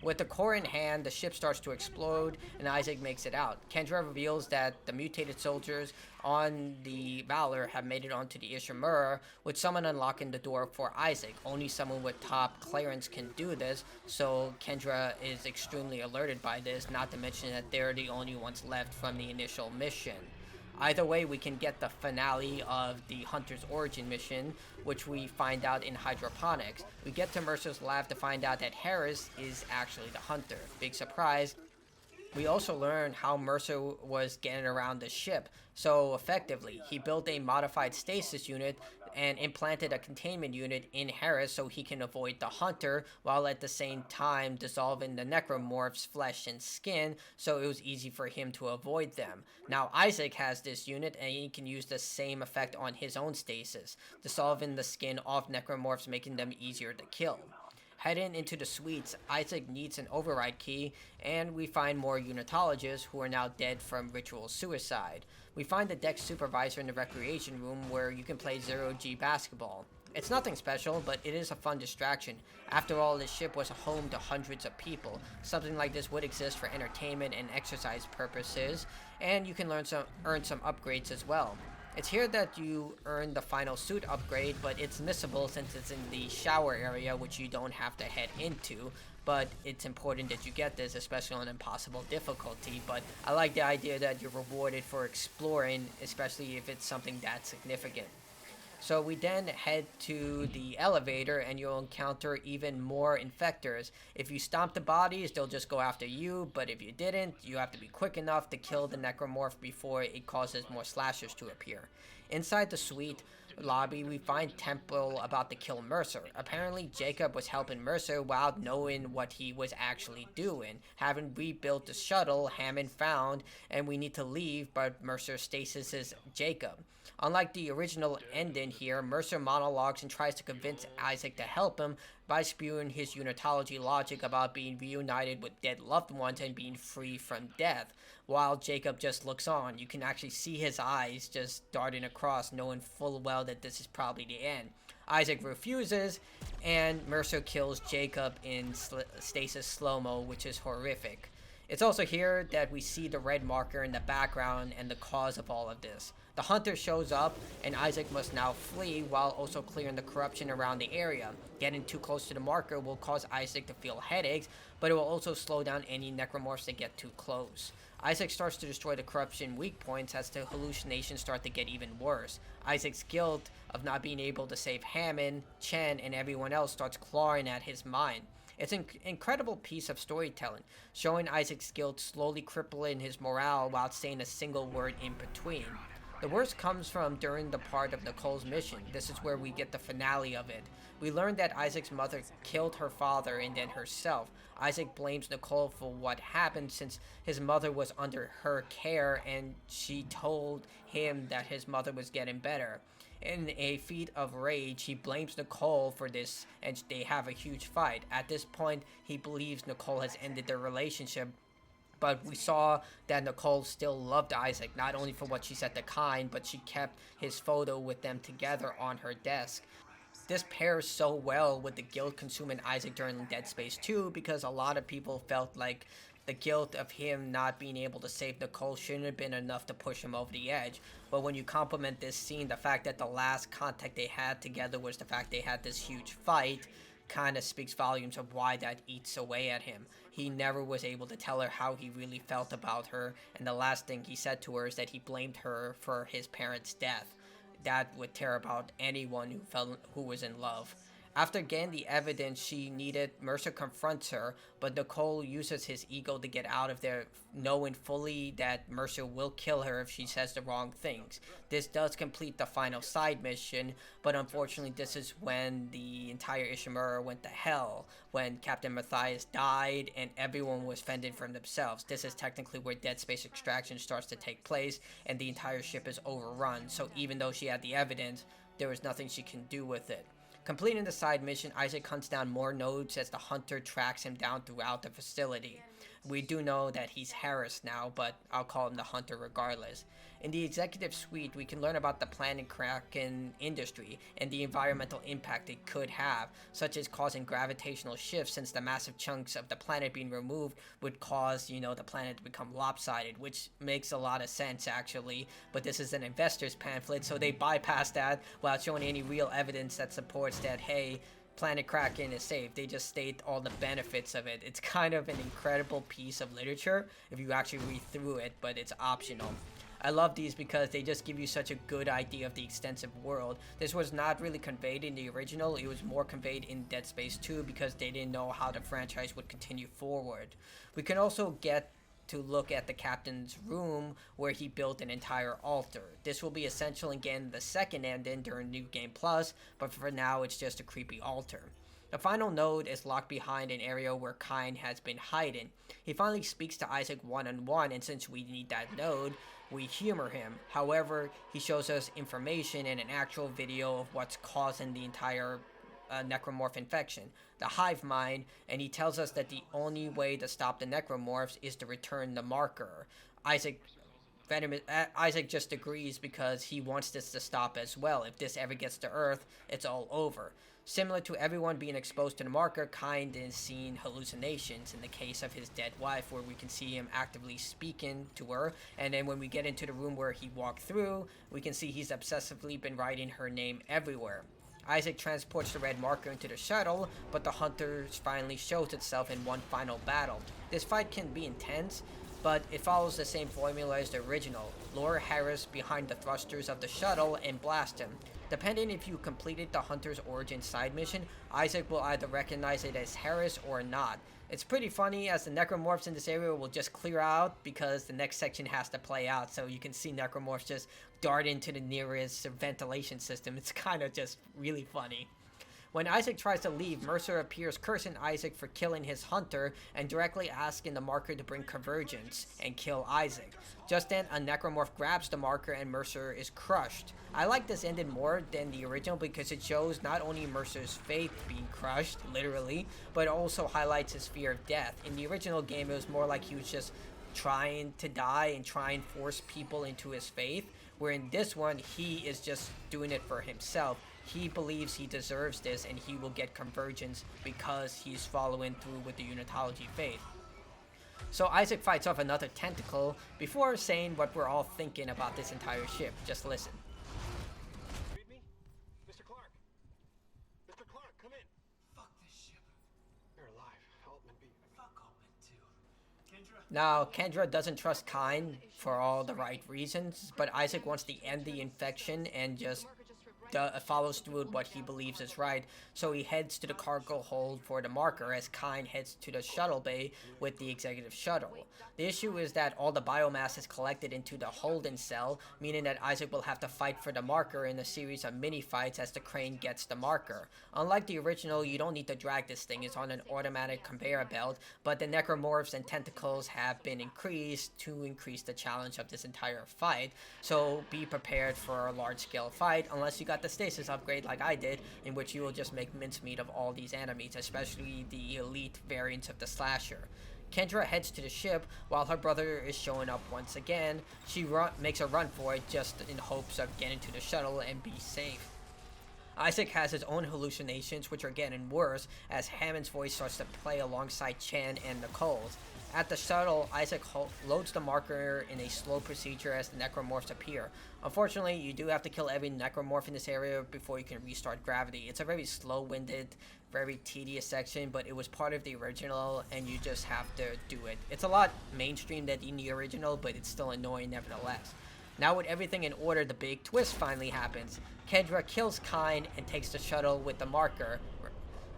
With the core in hand, the ship starts to explode, and Isaac makes it out. Kendra reveals that the mutated soldiers on the Valor have made it onto the Ishimura, with someone unlocking the door for Isaac. Only someone with top clearance can do this, so Kendra is extremely alerted by this, not to mention that they're the only ones left from the initial mission. Either way, we can get the finale of the Hunter's origin mission, which we find out in hydroponics. We get to Mercer's lab to find out that Harris is actually the Hunter. Big surprise. We also learn how Mercer was getting around the ship so effectively. He built a modified stasis unit and implanted a containment unit in Harris so he can avoid the Hunter, while at the same time dissolving the necromorph's flesh and skin, so it was easy for him to avoid them. Now Isaac has this unit and he can use the same effect on his own stasis, dissolving the skin off necromorphs, making them easier to kill. Heading into the suites, Isaac needs an override key, and we find more unitologists who are now dead from ritual suicide. We find the deck supervisor in the recreation room where you can play 0G basketball. It's nothing special, but it is a fun distraction. After all, this ship was a home to hundreds of people. Something like this would exist for entertainment and exercise purposes, and you can earn some upgrades as well. It's here that you earn the final suit upgrade, but it's missable since it's in the shower area, which you don't have to head into. But it's important that you get this, especially on impossible difficulty. But I like the idea that you're rewarded for exploring, especially if it's something that significant. So we then head to the elevator and you'll encounter even more infectors. If you stomp the bodies, they'll just go after you, but if you didn't, you have to be quick enough to kill the necromorph before it causes more slashers to appear. Inside the suite lobby, we find Temple about to kill Mercer. Apparently, Jacob was helping Mercer without knowing what he was actually doing. Having rebuilt the shuttle, Hammond found, and we need to leave, but Mercer stasis Jacob. Unlike the original ending here, Mercer monologues and tries to convince Isaac to help him by spewing his unitology logic about being reunited with dead loved ones and being free from death, while Jacob just looks on. You can actually see his eyes just darting across, knowing full well that this is probably the end. Isaac refuses, and Mercer kills Jacob in stasis slow-mo, which is horrific. It's also here that we see the red marker in the background and the cause of all of this. The Hunter shows up, and Isaac must now flee while also clearing the corruption around the area. Getting too close to the marker will cause Isaac to feel headaches, but it will also slow down any necromorphs that get too close. Isaac starts to destroy the corruption weak points as the hallucinations start to get even worse. Isaac's guilt of not being able to save Hammond, Chen, and everyone else starts clawing at his mind. It's an incredible piece of storytelling, showing Isaac's guilt slowly crippling his morale without saying a single word in between. The worst comes from during the part of Nicole's mission. This is where we get the finale of it. We learn that Isaac's mother killed her father and then herself. Isaac blames Nicole for what happened since his mother was under her care and she told him that his mother was getting better. In a feat of rage, he blames Nicole for this and they have a huge fight. At this point, he believes Nicole has ended their relationship, but we saw that Nicole still loved Isaac, not only for what she said to Kyne, but she kept his photo with them together on her desk. This pairs so well with the guilt consuming Isaac during Dead Space 2 because a lot of people felt like the guilt of him not being able to save Nicole shouldn't have been enough to push him over the edge. But when you complement this scene, the fact that the last contact they had together was the fact they had this huge fight, kind of speaks volumes of why that eats away at him. He never was able to tell her how he really felt about her, and the last thing he said to her is that he blamed her for his parents' death. That would tear about anyone who was in love. After getting the evidence she needed, Mercer confronts her, but Nicole uses his ego to get out of there, knowing fully that Mercer will kill her if she says the wrong things. This does complete the final side mission, but unfortunately this is when the entire Ishimura went to hell, when Captain Matthias died and everyone was fending for themselves. This is technically where Dead Space Extraction starts to take place, and the entire ship is overrun, so even though she had the evidence, there was nothing she can do with it. Completing the side mission, Isaac hunts down more nodes as the Hunter tracks him down throughout the facility. We do know that he's Harris now, but I'll call him the Hunter regardless. In the executive suite, we can learn about the planet Kraken industry and the environmental impact it could have, such as causing gravitational shifts since the massive chunks of the planet being removed would cause, the planet to become lopsided, which makes a lot of sense actually, but this is an investor's pamphlet, so they bypass that without showing any real evidence that supports that, hey, Planet Kraken is safe. They just state all the benefits of it. It's kind of an incredible piece of literature if you actually read through it, but it's optional. I love these because they just give you such a good idea of the extensive world. This was not really conveyed in the original. It was more conveyed in Dead Space 2 because they didn't know how the franchise would continue forward. We can also get to look at the captain's room where he built an entire altar. This will be essential again in the second ending during New Game Plus, but for now it's just a creepy altar. The final node is locked behind an area where Kyne has been hiding. He finally speaks to Isaac one-on-one, and since we need that node, we humor him. However, he shows us information and an actual video of what's causing the entire necromorph infection, the hive mind, and he tells us that the only way to stop the necromorphs is to return the marker. Isaac just agrees because he wants this to stop as well. If this ever gets to Earth, it's all over. Similar to everyone being exposed to the marker, Kyne is seeing hallucinations in the case of his dead wife, where we can see him actively speaking to her, and then when we get into the room where he walked through, we can see he's obsessively been writing her name everywhere. Isaac transports the red marker into the shuttle, but the Hunters finally shows itself in one final battle. This fight can be intense, but it follows the same formula as the original. Lure Harris behind the thrusters of the shuttle and blast him. Depending if you completed the Hunter's origin side mission, Isaac will either recognize it as Harris or not. It's pretty funny as the necromorphs in this area will just clear out because the next section has to play out, so you can see necromorphs just dart into the nearest ventilation system. It's kind of just really funny. When Isaac tries to leave, Mercer appears cursing Isaac for killing his hunter and directly asking the marker to bring convergence and kill Isaac. Just then, a necromorph grabs the marker and Mercer is crushed. I like this ending more than the original because it shows not only Mercer's faith being crushed, literally, but it also highlights his fear of death. In the original game, it was more like he was just trying to die and try and force people into his faith, where in this one, he is just doing it for himself. He believes he deserves this and he will get convergence because he's following through with the Unitology faith. So Isaac fights off another tentacle before saying what we're all thinking about this entire ship. Just listen. Read me? Mr. Clark. Mr. Clark, come in. Fuck this ship. You're alive. Altman beat me. Fuck Altman too. Kendra? Now, Kendra doesn't trust Kyne for all the right reasons, but Isaac wants to end the infection and just follows through with what he believes is right, so he heads to the cargo hold for the marker as Kyne heads to the shuttle bay with the executive shuttle. The issue is that all the biomass is collected into the holding cell, meaning that Isaac will have to fight for the marker in a series of mini-fights as the crane gets the marker. Unlike the original, you don't need to drag this thing, it's on an automatic conveyor belt, but the necromorphs and tentacles have been increased to increase the challenge of this entire fight, so be prepared for a large-scale fight, unless you got the stasis upgrade like I did, in which you will just make mincemeat of all these enemies, especially the elite variants of the slasher. Kendra heads to the ship while her brother is showing up once again. She makes a run for it just in hopes of getting to the shuttle and be safe. Isaac has his own hallucinations, which are getting worse as Hammond's voice starts to play alongside Chen and Nicole's. At the shuttle, Isaac loads the marker in a slow procedure as the necromorphs appear. Unfortunately, you do have to kill every necromorph in this area before you can restart gravity. It's a very slow-winded, very tedious section, but it was part of the original, and you just have to do it. It's a lot mainstream than in the original, but it's still annoying nevertheless. Now with everything in order, the big twist finally happens. Kendra kills Kyne and takes the shuttle with the marker.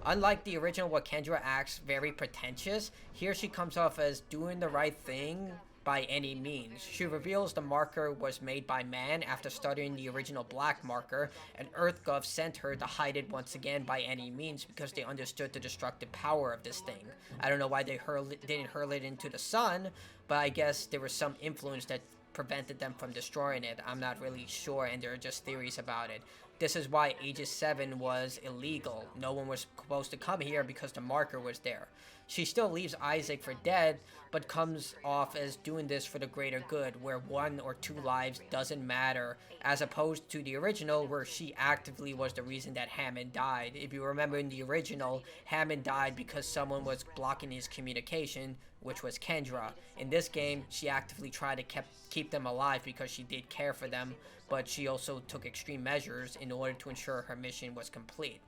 Unlike the original where Kendra acts very pretentious, here she comes off as doing the right thing by any means. She reveals the marker was made by man after studying the original black marker, and EarthGov sent her to hide it once again by any means because they understood the destructive power of this thing. I don't know why they didn't hurl it into the sun, but I guess there was some influence that prevented them from destroying it. I'm not really sure, and there are just theories about it. This is why Aegis 7 was illegal. No one was supposed to come here because the marker was there. She still leaves Isaac for dead, but comes off as doing this for the greater good, where 1 or 2 lives doesn't matter, as opposed to the original, where she actively was the reason that Hammond died. If you remember in the original, Hammond died because someone was blocking his communication, which was Kendra. In this game, she actively tried to keep them alive because she did care for them, but she also took extreme measures in order to ensure her mission was complete.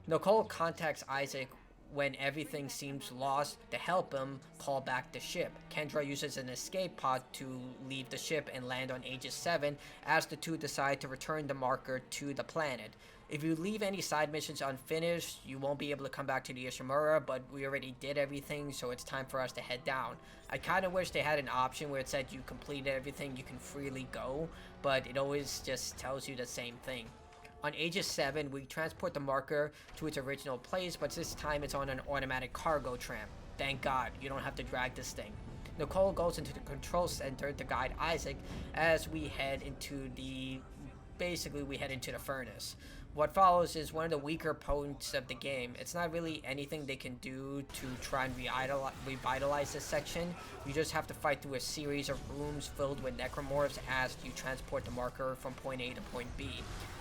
Nicole contacts Isaac when everything seems lost to help him call back the ship. Kendra uses an escape pod to leave the ship and land on Aegis 7 as the two decide to return the marker to the planet. If you leave any side missions unfinished, you won't be able to come back to the Ishimura, but we already did everything, so it's time for us to head down. I kind of wish they had an option where it said you completed everything, you can freely go, but it always just tells you the same thing. On Aegis 7, we transport the marker to its original place, but this time it's on an automatic cargo tram. Thank God, you don't have to drag this thing. Nicole goes into the control center to guide Isaac as we head into the furnace. What follows is one of the weaker points of the game. It's not really anything they can do to try and revitalize this section. You just have to fight through a series of rooms filled with necromorphs as you transport the marker from point A to point B.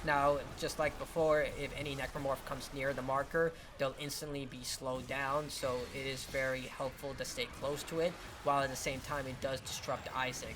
Now, just like before, if any necromorph comes near the marker, they'll instantly be slowed down, so it is very helpful to stay close to it, while at the same time it does disrupt Isaac.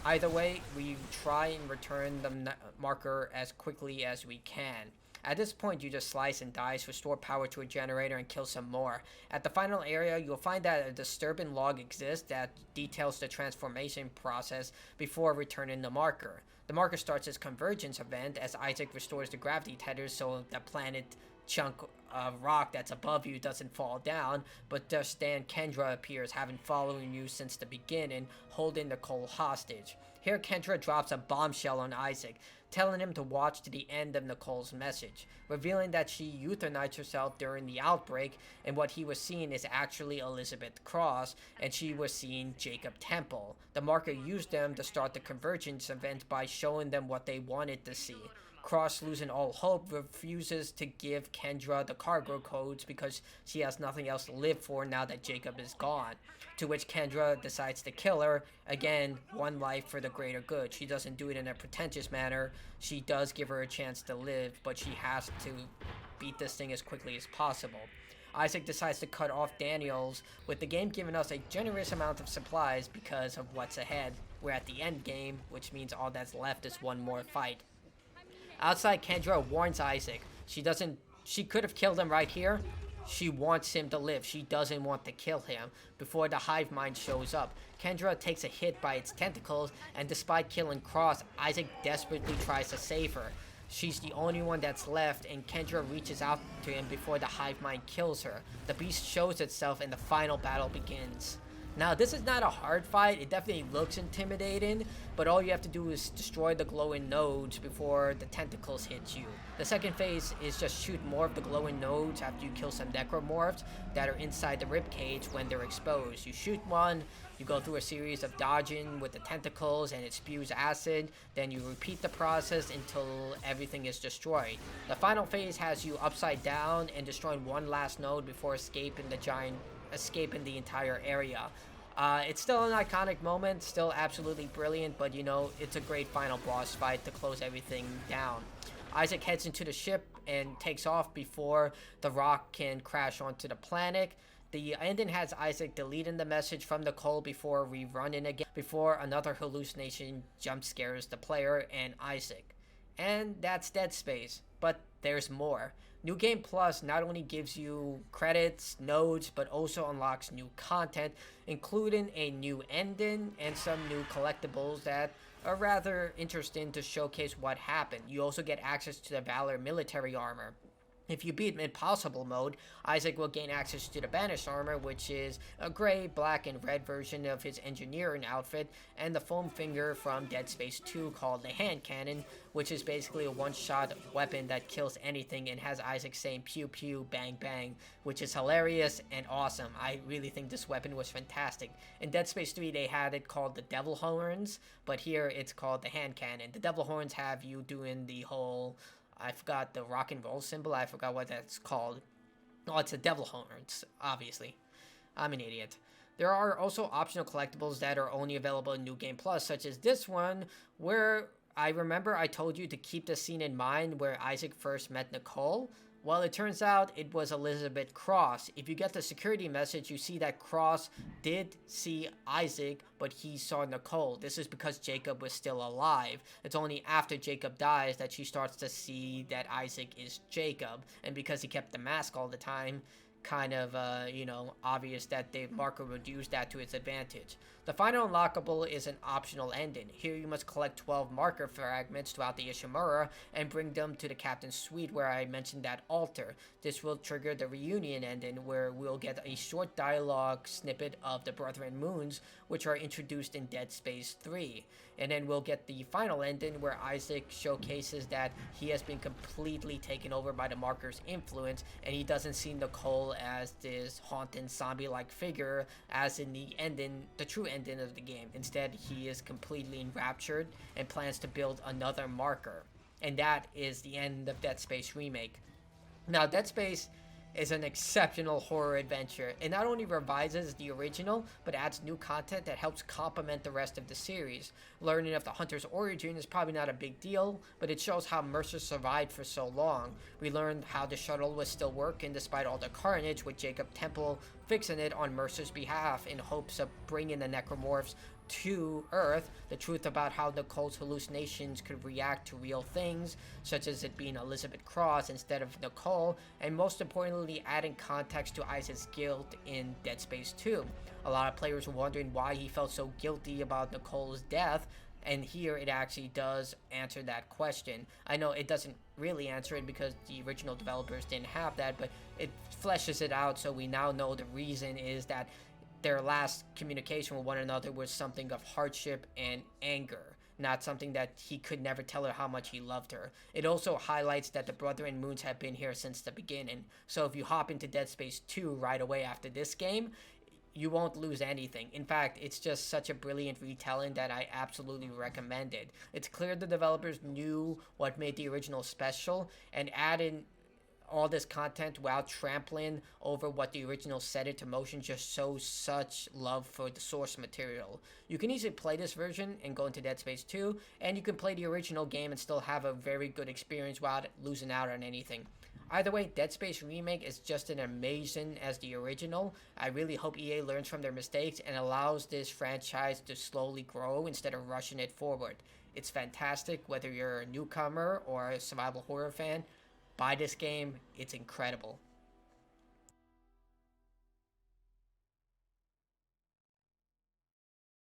Either way, we try and return the marker as quickly as we can. At this point, you just slice and dice, restore power to a generator, and kill some more. At the final area, you'll find that a disturbing log exists that details the transformation process before returning the marker. The marker starts its convergence event as Isaac restores the gravity tethers so the planet chunk of rock that's above you doesn't fall down, but just then Kendra appears, having following you since the beginning, holding Nicole hostage. Here Kendra drops a bombshell on Isaac, telling him to watch to the end of Nicole's message, revealing that she euthanized herself during the outbreak, and what he was seeing is actually Elizabeth Cross, and she was seeing Jacob Temple. The marker used them to start the convergence event by showing them what they wanted to see. Cross, losing all hope, refuses to give Kendra the cargo codes because she has nothing else to live for now that Jacob is gone. To which Kendra decides to kill her. Again, one life for the greater good. She doesn't do it in a pretentious manner. She does give her a chance to live, but she has to beat this thing as quickly as possible. Isaac decides to cut off Daniels, with the game giving us a generous amount of supplies because of what's ahead. We're at the end game, which means all that's left is one more fight. Outside, Kendra warns Isaac. She could have killed him right here. She wants him to live. She doesn't want to kill him before the hive mind shows up. Kendra takes a hit by its tentacles, and despite killing Cross, Isaac desperately tries to save her. She's the only one that's left, and Kendra reaches out to him before the hive mind kills her. The beast shows itself, and the final battle begins. Now, this is not a hard fight. It definitely looks intimidating, but all you have to do is destroy the glowing nodes before the tentacles hit you. The second phase is just shoot more of the glowing nodes after you kill some necromorphs that are inside the ribcage when they're exposed. You shoot one, you go through a series of dodging with the tentacles and it spews acid, then you repeat the process until everything is destroyed. The final phase has you upside down and destroying one last node before escaping the entire area. It's still an iconic moment, still absolutely brilliant, but it's a great final boss fight to close everything down. Isaac heads into the ship and takes off before the rock can crash onto the planet. The ending has Isaac deleting the message from Nicole before rerunning again, before another hallucination jump scares the player and Isaac. And that's Dead Space, but there's more. New Game Plus not only gives you credits, nodes, but also unlocks new content, including a new ending and some new collectibles that are rather interesting to showcase what happened. You also get access to the Valor military armor. If you beat Impossible mode, Isaac will gain access to the Banished armor, which is a gray, black, and red version of his engineering outfit, and the foam finger from Dead Space 2 called the hand cannon, which is basically a one-shot weapon that kills anything and has Isaac saying pew pew, bang bang, which is hilarious and awesome. I really think this weapon was fantastic. In Dead Space 3 they had it called the Devil Horns, but here it's called the hand cannon. The Devil Horns have you doing the whole I forgot the rock and roll symbol. I forgot what that's called. Oh, it's a devil horns, obviously. I'm an idiot. There are also optional collectibles that are only available in New Game Plus, such as this one, where I remember I told you to keep the scene in mind where Isaac first met Nicole. Well, it turns out it was Elizabeth Cross. If you get the security message, you see that Cross did see Isaac, but he saw Nicole. This is because Jacob was still alive. It's only after Jacob dies that she starts to see that Isaac is Jacob. And because he kept the mask all the time, kind of, obvious that the marker would use that to its advantage. The final unlockable is an optional ending. Here you must collect 12 marker fragments throughout the Ishimura and bring them to the captain's suite where I mentioned that altar. This will trigger the reunion ending where we'll get a short dialogue snippet of the Brethren Moons, which are introduced in Dead Space 3. And then we'll get the final ending where Isaac showcases that he has been completely taken over by the marker's influence and he doesn't see Nicole as this haunting zombie-like figure as in the true ending of the game. Instead, he is completely enraptured and plans to build another marker. And that is the end of Dead Space Remake. Now, Dead Space is an exceptional horror adventure. It not only revises the original, but adds new content that helps complement the rest of the series. Learning of the Hunter's origin is probably not a big deal, but it shows how Mercer survived for so long. We learned how the shuttle was still working despite all the carnage, with Jacob Temple fixing it on Mercer's behalf in hopes of bringing the necromorphs to Earth, the truth about how Nicole's hallucinations could react to real things, such as it being Elizabeth Cross instead of Nicole, and most importantly, adding context to Isaac's guilt in Dead Space 2. A lot of players were wondering why he felt so guilty about Nicole's death, and here it actually does answer that question. I know it doesn't really answer it because the original developers didn't have that, but it fleshes it out so we now know the reason is that their last communication with one another was something of hardship and anger, not something that he could never tell her how much he loved her. It also highlights that the Brethren Moons have been here since the beginning, so if you hop into Dead Space 2 right away after this game, you won't lose anything. In fact, it's just such a brilliant retelling that I absolutely recommend it. It's clear the developers knew what made the original special and added all this content while trampling over what the original set into motion just shows such love for the source material. You can easily play this version and go into Dead Space 2, and you can play the original game and still have a very good experience without losing out on anything. Either way, Dead Space Remake is just as amazing as the original. I really hope EA learns from their mistakes and allows this franchise to slowly grow instead of rushing it forward. It's fantastic whether you're a newcomer or a survival horror fan. Buy this game, it's incredible.